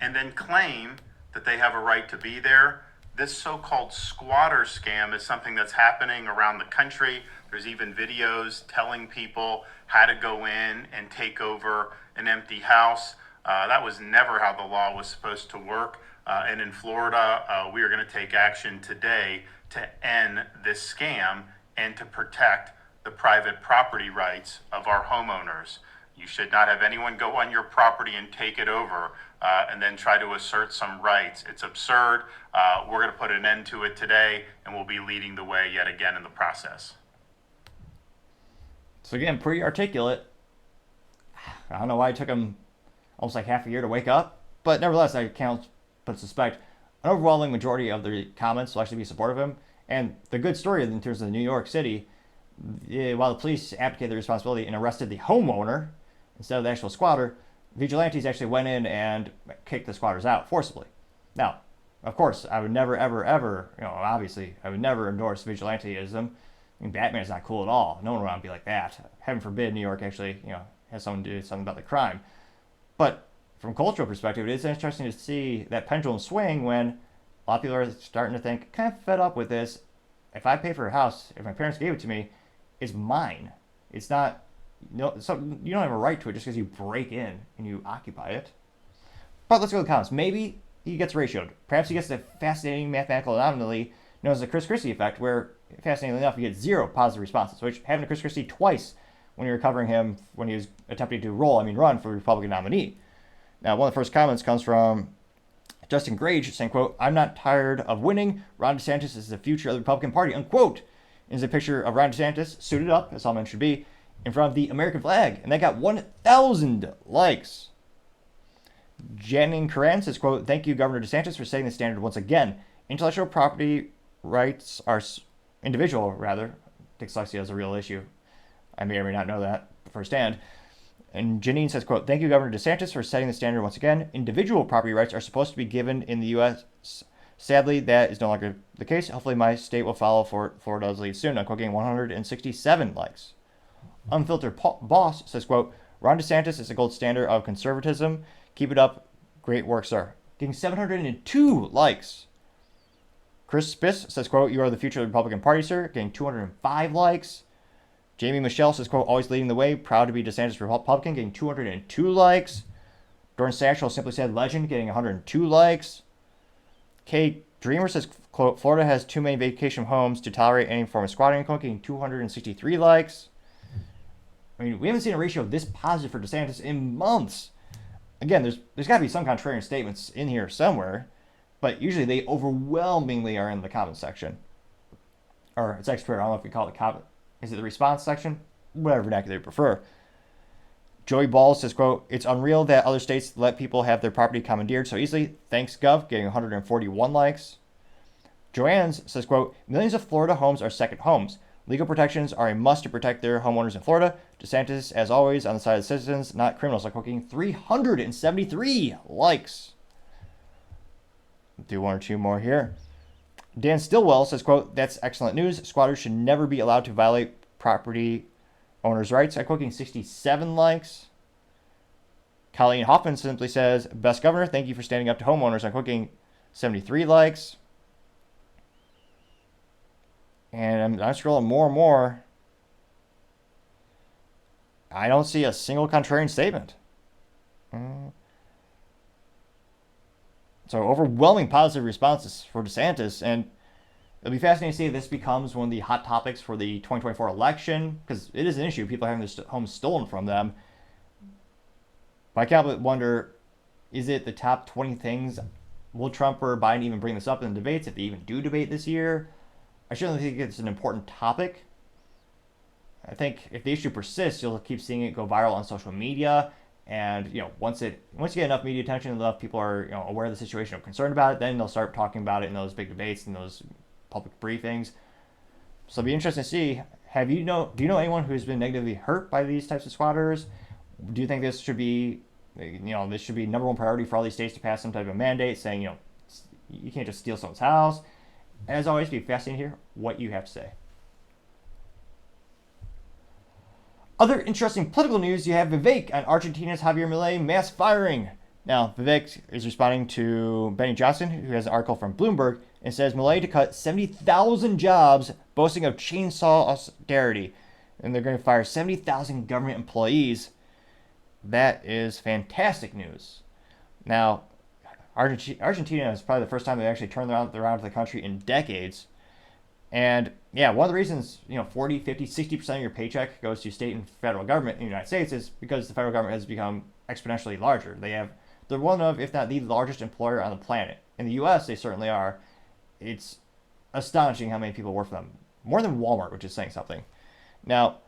and then claim that they have a right to be there? This so-called squatter scam is something that's happening around the country. There's even videos telling people how to go in and take over an empty house. That was never how the law was supposed to work. And in Florida, we are going to take action today to end this scam and to protect the private property rights of our homeowners. You should not have anyone go on your property and take it over and then try to assert some rights. It's absurd. We're going to put an end to it today, and we'll be leading the way yet again in the process. So again, pretty articulate. I don't know why it took him almost like half a year to wake up, but nevertheless, I can't but suspect an overwhelming majority of the comments will actually be supportive of him. And the good story in terms of New York City, while the police abdicated their responsibility and arrested the homeowner instead of the actual squatter, vigilantes actually went in and kicked the squatters out forcibly. Now, of course, I would never, ever, ever, obviously, I would never endorse vigilanteism. I mean, Batman's not cool at all. No one would want to be like that. Heaven forbid New York actually, has someone do something about the crime. But from a cultural perspective, it is interesting to see that pendulum swing when a lot of people are starting to think, kind of fed up with this. If I pay for a house, if my parents gave it to me, it's mine. It's not, so you don't have a right to it just because you break in and you occupy it. But let's go to the comments. Maybe he gets ratioed. Perhaps he gets a fascinating mathematical anomaly known as the Chris Christie effect, where, fascinatingly enough, you get 0 positive responses, which happened to Chris Christie twice when you were covering him when he was attempting to run for Republican nominee. Now, one of the first comments comes from Justin Grage saying, quote, I'm not tired of winning. Ron DeSantis is the future of the Republican Party, unquote. And is a picture of Ron DeSantis suited up, as all men should be, in front of the American flag. And that got 1,000 likes. Janine Coran says, quote, thank you, Governor DeSantis, for setting the standard once again. Intellectual property rights are dyslexia is a real issue. I may or may not know that firsthand. And Janine says, quote, thank you, Governor DeSantis, for setting the standard once again. Individual property rights are supposed to be given in the U.S. Sadly, that is no longer the case. Hopefully my state will follow Florida's lead soon. Unquote, getting 167 likes. Unfiltered Boss says, quote, Ron DeSantis is the gold standard of conservatism. Keep it up. Great work, sir. Getting 702 likes. Chris Spiss says, quote, you are the future of the Republican Party, sir. Getting 205 likes. Jamie Michelle says, quote, always leading the way. Proud to be DeSantis Republican. Getting 202 likes. Dorn Satchel simply said legend. Getting 102 likes. Kay Dreamer says, quote, Florida has too many vacation homes to tolerate any form of squatting. Getting 263 likes. I mean, we haven't seen a ratio this positive for DeSantis in months. Again, there's got to be some contrarian statements in here somewhere, but usually they overwhelmingly are in the comment section. Or it's X Twitter. I don't know if we call it the comment. Is it the response section? Whatever vernacular you prefer. Joey Balls says, quote, it's unreal that other states let people have their property commandeered so easily. Thanks, Gov. Getting 141 likes. Joanne's says, quote, millions of Florida homes are second homes. Legal protections are a must to protect their homeowners in Florida. DeSantis, as always, on the side of the citizens, not criminals. Like cooking 373 likes. Do one or two more here. Dan Stillwell says, quote, that's excellent news. Squatters should never be allowed to violate property owners' rights. I'm quoting 67 likes. Colleen Hoffman simply says, best governor, thank you for standing up to homeowners on cooking. 73 likes. And I'm scrolling more and more. I don't see a single contrarian statement. So overwhelming positive responses for DeSantis, and it'll be fascinating to see if this becomes one of the hot topics for the 2024 election, because it is an issue. People are having their homes stolen from them. But I can't but wonder, is it the top 20 things? Will Trump or Biden even bring this up in the debates, if they even do debate this year? I certainly think it's an important topic. I think if the issue persists, you'll keep seeing it go viral on social media. And once you get enough media attention, enough people are aware of the situation, or concerned about it, then they'll start talking about it in those big debates and those public briefings. So it'll be interesting to see. Do you know anyone who's been negatively hurt by these types of squatters? Do you think this should be, this should be number one priority for all these states to pass some type of mandate saying, you can't just steal someone's house? As always, it'd be fascinating to hear what you have to say. Other interesting political news, you have Vivek on Argentina's Javier Milei mass firing. Now, Vivek is responding to Benny Johnson, who has an article from Blunder, and says Milei to cut 70,000 jobs, boasting of chainsaw austerity. And they're going to fire 70,000 government employees. That is fantastic news. Now, Argentina is probably the first time they actually turned around the country in decades. And yeah, one of the reasons 40, 50, 60% of your paycheck goes to state and federal government in the United States is because the federal government has become exponentially larger. They're one of, if not the largest employer on the planet. In the U.S., they certainly are. It's astonishing how many people work for them. More than Walmart, which is saying something. Now,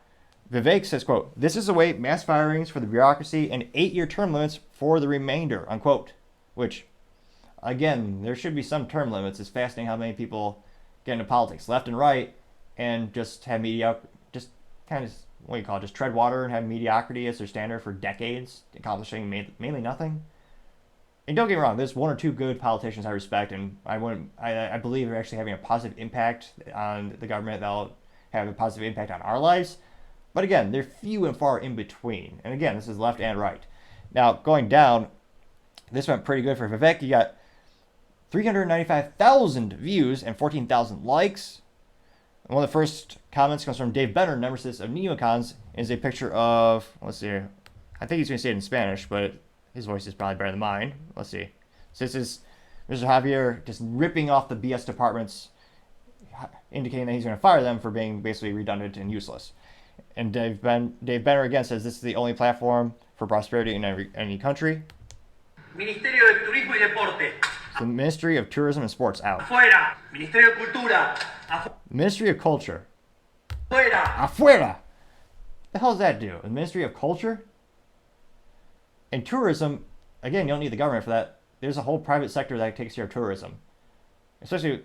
Vivek says, quote, this is await mass firings for the bureaucracy and 8-year term limits for the remainder, unquote. Which, again, there should be some term limits. It's fascinating how many people get into politics left and right and just have just tread water and have mediocrity as their standard for decades, accomplishing mainly nothing. And don't get me wrong, there's one or two good politicians I respect, and I believe they're actually having a positive impact on the government that'll have a positive impact on our lives. But again, they're few and far in between. And again, this is left and right. Now, going down, this went pretty good for Vivek. You got 395,000 views and 14,000 likes. And one of the first comments comes from Dave Benner, nemesis of neocons, and is a picture of, let's see, I think he's going to say it in Spanish, but his voice is probably better than mine. Let's see. So this is Mr. Javier just ripping off the BS departments, indicating that he's going to fire them for being basically redundant and useless. And Dave Benner again says this is the only platform for prosperity in any country. Ministerio de Turismo y Deporte. The Ministry of Tourism and Sports out. Afuera. Ministerio de Cultura. Ministry of Culture. Afuera. Afuera. The hell does that do? The Ministry of Culture? And tourism, again, you don't need the government for that. There's a whole private sector that takes care of tourism. Especially,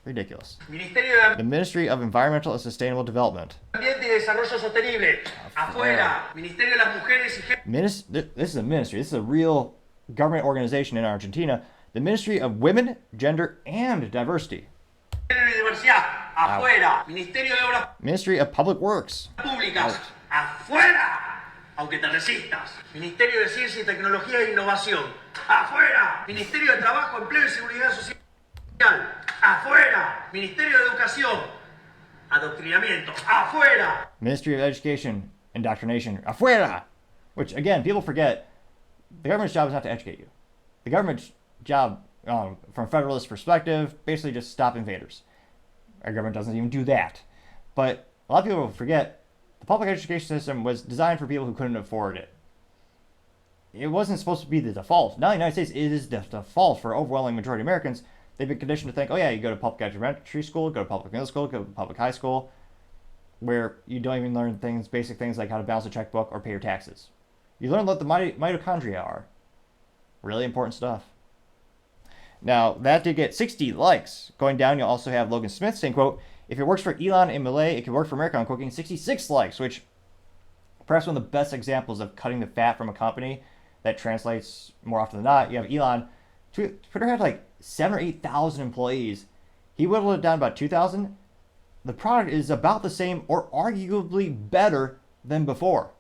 ridiculous. The Ministry of Environmental and Sustainable Development. Ambiente y Desarrollo Sostenible. Afuera. Ministerio de las Mujeres y This is a ministry. This is a real government organization in Argentina. The Ministry of Women, Gender, and Diversity. Afuera. Ministerio de Obras Ministry of Public Works. Públicas. Afuera. Aunque te resistas. Ministerio de Ciencia y Tecnología e Innovación. Afuera. Ministerio de Trabajo, Empleo y Seguridad Social. Afuera. Ministerio de Educación. Adoctrinamiento. Afuera. Ministry of Education, Indoctrination. Afuera. Which, again, people forget, the government's job is not to educate you. The government's job, from a federalist perspective, basically just stop invaders. Our government doesn't even do that. But a lot of people forget, the public education system was designed for people who couldn't afford it. It wasn't supposed to be the default. Now in the United States, it is the default for overwhelming majority of Americans. They've been conditioned to think, you go to public elementary school, go to public middle school, go to public high school, where you don't even learn basic things like how to balance a checkbook or pay your taxes. You learn what the mitochondria are. Really important stuff. Now, that did get 60 likes. Going down, you'll also have Logan Smith saying, quote, if it works for Elon and Milei, it can work for America, unquote, 66 likes, which perhaps one of the best examples of cutting the fat from a company that translates more often than not. You have Elon. Twitter had like 7,000 or 8,000 employees. He whittled it down about 2,000. The product is about the same or arguably better than before.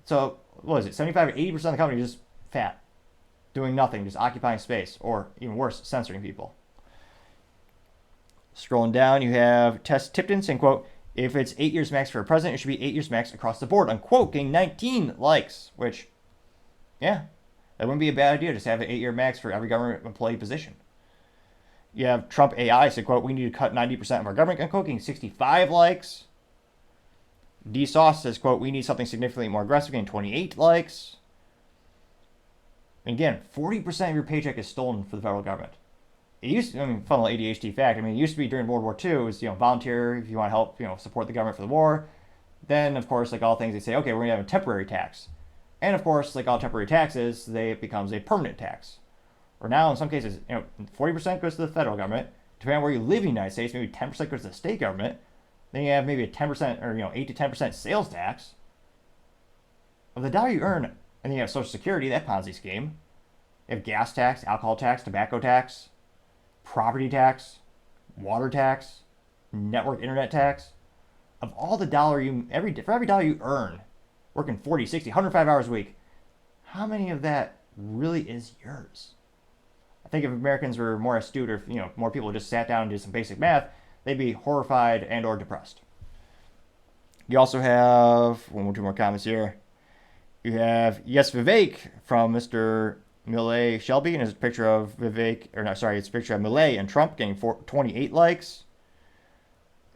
So what is it, 75 or 80% of the company is just fat, doing nothing, just occupying space, or even worse, censoring people. Scrolling down, you have Tess Tipton saying, quote, if it's 8 years max for a president, it should be 8 years max across the board, unquote, getting 19 likes, which, yeah, that wouldn't be a bad idea, just have an 8-year max for every government employee position. You have Trump AI say, quote, we need to cut 90% of our government, unquote, getting 65 likes. D Sauce says, quote, we need something significantly more aggressive, getting 28 likes. And again, 40% of your paycheck is stolen for the federal government. It used to, I mean, fun little ADHD fact, I mean, it used to be during World War II, it was, volunteer if you want to help, support the government for the war. Then, of course, like all things, they say, okay, we're going to have a temporary tax. And, of course, like all temporary taxes, it becomes a permanent tax. Or now, in some cases, 40% goes to the federal government. Depending on where you live in the United States, maybe 10% goes to the state government. Then you have maybe a 10% or, 8 to 10% sales tax. Of the dollar you earn, and then you have Social Security, that Ponzi scheme. You have gas tax, alcohol tax, tobacco tax, property tax, water tax, network internet tax. Of all the dollar for every dollar you earn, working 40, 60, 105 hours a week, how many of that really is yours? I think if Americans were more astute, or if more people just sat down and did some basic math, they'd be horrified and or depressed. You also have one or two more comments here. You have yes Vivek from Mr. Milei Shelby, and it's a picture of Vivek, it's a picture of Milei and Trump getting 28 likes.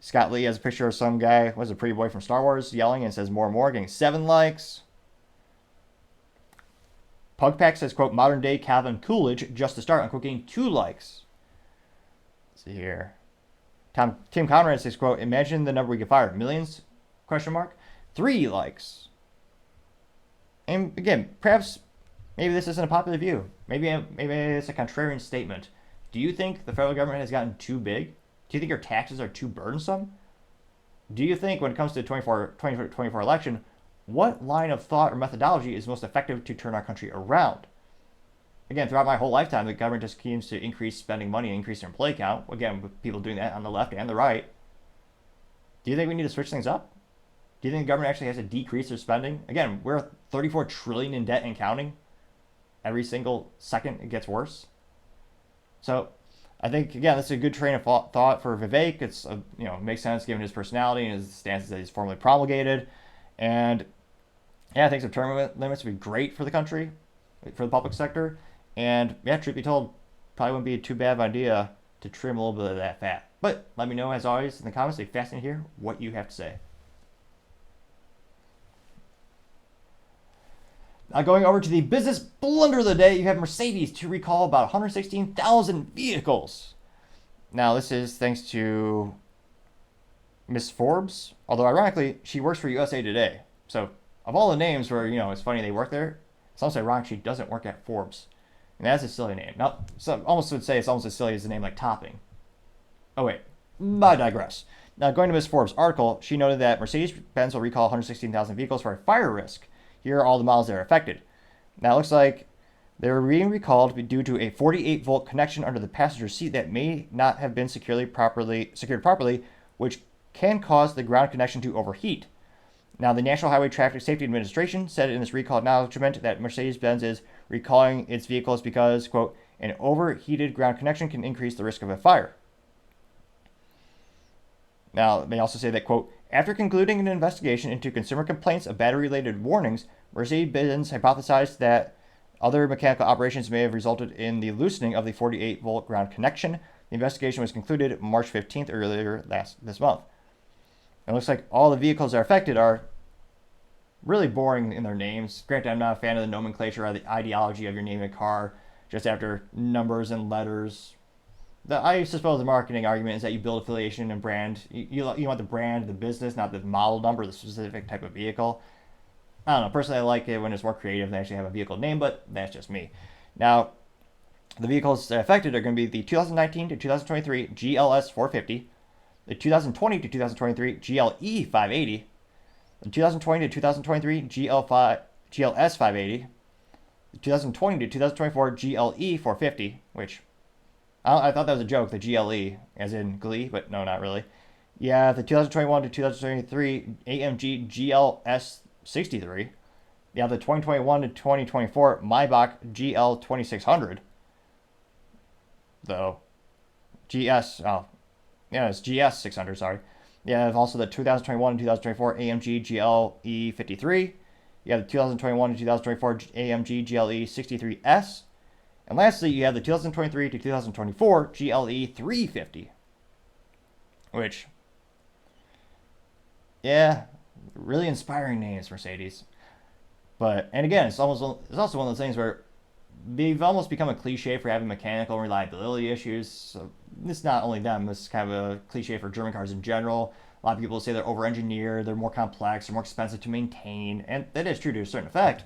Scott Lee has a picture of some guy, was a pretty boy from Star Wars, yelling and says more and more, getting 7 likes. Pugpack says, quote, modern day Calvin Coolidge, just to start, unquote, getting 2 likes. Let's see here. Tim Conrad says, quote, imagine the number we could fire. Millions? Question mark. 3 likes. And again, perhaps maybe this isn't a popular view. Maybe it's a contrarian statement. Do you think the federal government has gotten too big? Do you think your taxes are too burdensome? Do you think when it comes to the 2024 election, what line of thought or methodology is most effective to turn our country around? Again, throughout my whole lifetime, the government just seems to increase spending money and increase their employee count. Again, with people doing that on the left and the right. Do you think we need to switch things up? Do you think the government actually has to decrease their spending? Again, we're $34 trillion in debt and counting. Every single second it gets worse. So I think, again, this is a good train of thought for Vivek. It's makes sense given his personality and his stances that he's formally promulgated. And yeah, I think some term limits would be great for the country, for the public sector. And yeah, truth be told, probably wouldn't be a too bad of an idea to trim a little bit of that fat. But let me know, as always, in the comments. It'd be fascinating to hear what you have to say. Now, going over to the business blunder of the day, you have Mercedes to recall about 116,000 vehicles. Now, this is thanks to Miss Forbes, although ironically, she works for USA Today. So, of all the names where, it's funny they work there, it's almost ironic she doesn't work at Forbes. And that's a silly name. Now, some almost would say it's almost as silly as a name like Topping. Oh, wait. I digress. Now, going to Miss Forbes' article, she noted that Mercedes-Benz will recall 116,000 vehicles for a fire risk. Here are all the models that are affected. Now, it looks like they were being recalled due to a 48-volt connection under the passenger seat that may not have been secured properly, which can cause the ground connection to overheat. Now, the National Highway Traffic Safety Administration said in this recall acknowledgement that Mercedes-Benz is recalling its vehicles because, quote, an overheated ground connection can increase the risk of a fire. Now, they also say that, quote, after concluding an investigation into consumer complaints of battery-related warnings, Mercedes-Benz hypothesized that other mechanical operations may have resulted in the loosening of the 48-volt ground connection. The investigation was concluded March 15th, earlier this month. It looks like all the vehicles that are affected are really boring in their names. Granted, I'm not a fan of the nomenclature or the ideology of your naming a car just after numbers and letters. I suppose the marketing argument is that you build affiliation and brand. You want the brand, the business, not the model number, the specific type of vehicle. I don't know. Personally, I like it when it's more creative and they actually have a vehicle name, but that's just me. Now, the vehicles that are affected are going to be the 2019 to 2023 GLS 450, the 2020 to 2023 GLE 580, the 2020 to 2023 GLS 580, the 2020 to 2024 GLE 450, which I thought that was a joke, the GLE, as in Glee, but no, not really. Yeah, the 2021 to 2023 AMG GLS 63, You have the 2021 to 2024 Maybach GL 2600. Though, GS, oh, yeah, it's GS 600, sorry. You have also the 2021 and 2024 AMG GLE 53. You have the 2021 and 2024 AMG GLE 63S. And lastly, you have the 2023 to 2024 GLE 350. Which, yeah, really inspiring names, Mercedes. But, and again, it's also one of those things where they've almost become a cliche for having mechanical reliability issues. So it's not only them, it's kind of a cliche for German cars in general. A lot of people say they're over-engineered, they're more complex, they're more expensive to maintain, and that is true to a certain effect.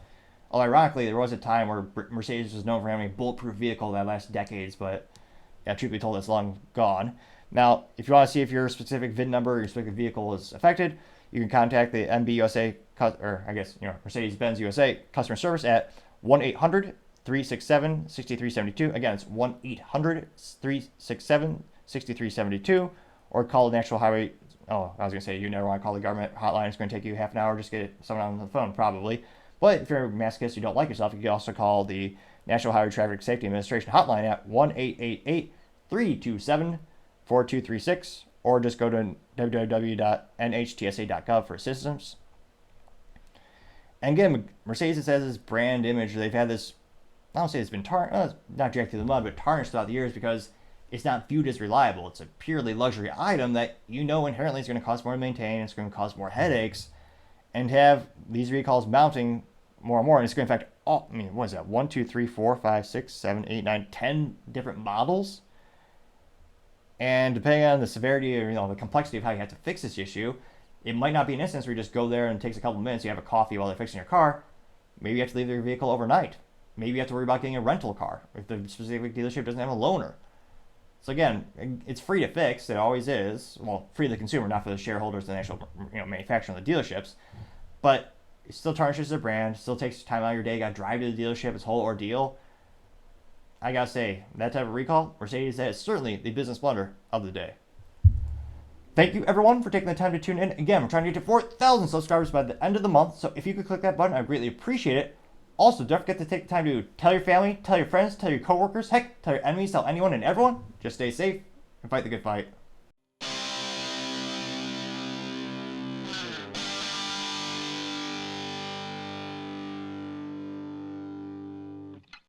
Although ironically, there was a time where Mercedes was known for having a bulletproof vehicle that lasted decades, but yeah, truth be told, it's long gone. Now, if you want to see if your specific VIN number or your specific vehicle is affected, you can contact the MBUSA, or I guess, Mercedes-Benz USA customer service at 1-800-367-6372. Again, it's 1-800-367-6372, or call the National Highway. Oh, I was going to say, you never want to call the government hotline. It's going to take you half an hour just to get someone on the phone, probably. But if you're a masochist, you don't like yourself, you can also call the National Highway Traffic Safety Administration hotline at 1-888-327-4236, or just go to www.nhtsa.gov for assistance. And again, Mercedes has this brand image. They've had this, I don't say it's been not dragged through the mud, but tarnished throughout the years because it's not viewed as reliable. It's a purely luxury item that inherently is going to cost more to maintain. It's going to cause more headaches, and have these recalls mounting more and more. And it's going to affect all, what is that? 1, 2, 3, 4, 5, 6, 7, 8, 9, 10 different models. And depending on the severity or the complexity of how you have to fix this issue, it might not be an instance where you just go there and it takes a couple minutes, you have a coffee while they're fixing your car. Maybe you have to leave your vehicle overnight. Maybe you have to worry about getting a rental car if the specific dealership doesn't have a loaner. So again, it's free to fix. It always is. Well, free to the consumer, not for the shareholders, the actual manufacturer, and the dealerships. But it still tarnishes their brand. Still takes time out of your day. You got to drive to the dealership. It's a whole ordeal. I gotta say, that type of recall, Mercedes is certainly the business blunder of the day. Thank you, everyone, for taking the time to tune in. Again, we're trying to get to 4,000 subscribers by the end of the month, so if you could click that button, I'd greatly appreciate it. Also, don't forget to take the time to tell your family, tell your friends, tell your coworkers, heck, tell your enemies, tell anyone and everyone. Just stay safe and fight the good fight.